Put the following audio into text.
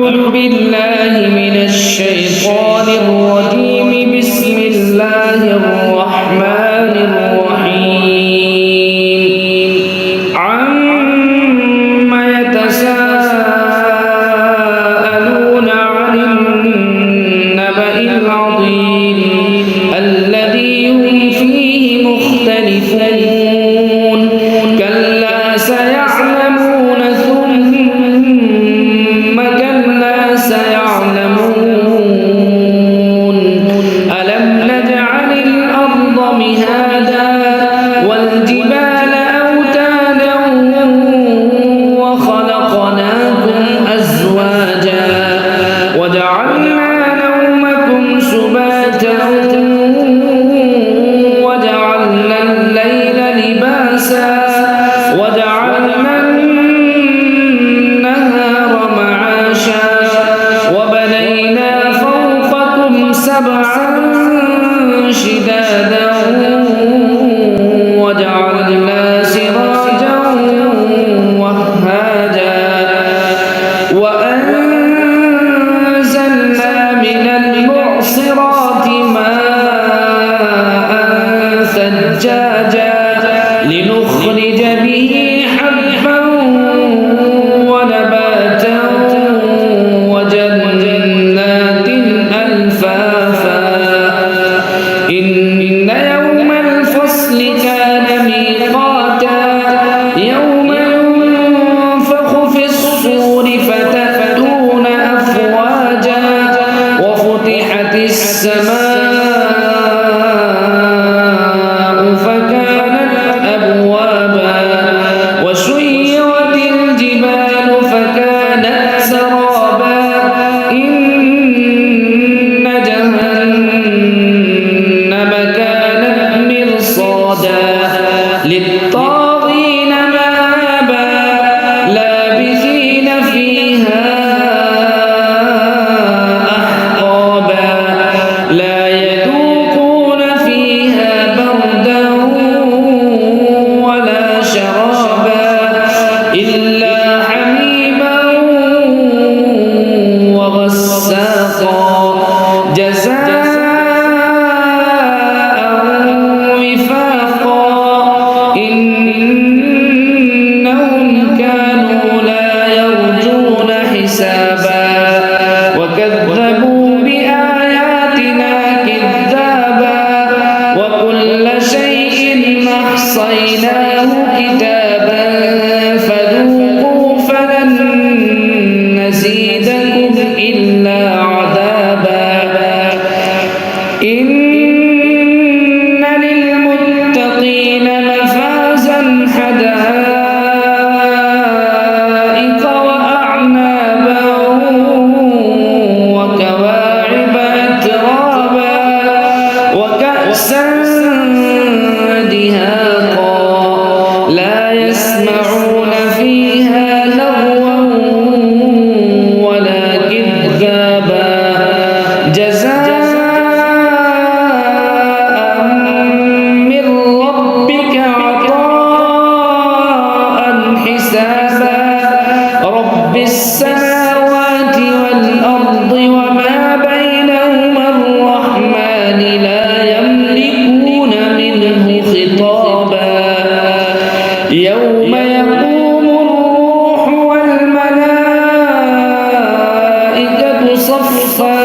أعوذ بالله من الشيطان الرجيم. بسم الله الرحمن الرحيم. عما يتساءلون عن النبأ العظيم الذي هم فيه مختلفون. كلا سيعلمون ثم كلا سيعلمون. ألم نجعل الأرض مهادا والجبال أوتادا وخلقناكم أزواجا وجعلنا نومكم سباتا وجعلنا الليل لباسا وجعلنا النهار معاشا وبنينا فوقكم سبعا شدادا وجعلنا سراجا وهاجا وأنزلنا من المعصرات ماء ثجاجا لنخرج به حبا ونباتا وجنات ألفافا. إن يوم الفصل كان ميقاتا يوم ينفخ في الصور فتأتون أفواجا وفتحت السماء فكانت أبوابا وسيرت الجبال فكانت سرابا. إن جهنم كانت مرصادا للطاغين مآبا لابثين فيها أحقابا لا يذوقون فيها بردا ولا شرابا إلا حميما وغساقا جزاء وفاقا. إنهم كانوا لا يرجون حسابا وكذبوا بآياتنا كذابا وكل شيء أحصيناه كتابا فذوقوا فلن نزيدكم إلا عذابا. إن للمتقين مفازا حدائق وأعنابا وكواعب أترابا وكأسا دهاقا لا يسمعون فيها لغوا ولا كذابا جزاء من ربك عطاء حسابا. رب السماوات والأرض وما بينهما الرحمن لا يملكون منه خطابا. يوم يقوم الروح والملائكة صفا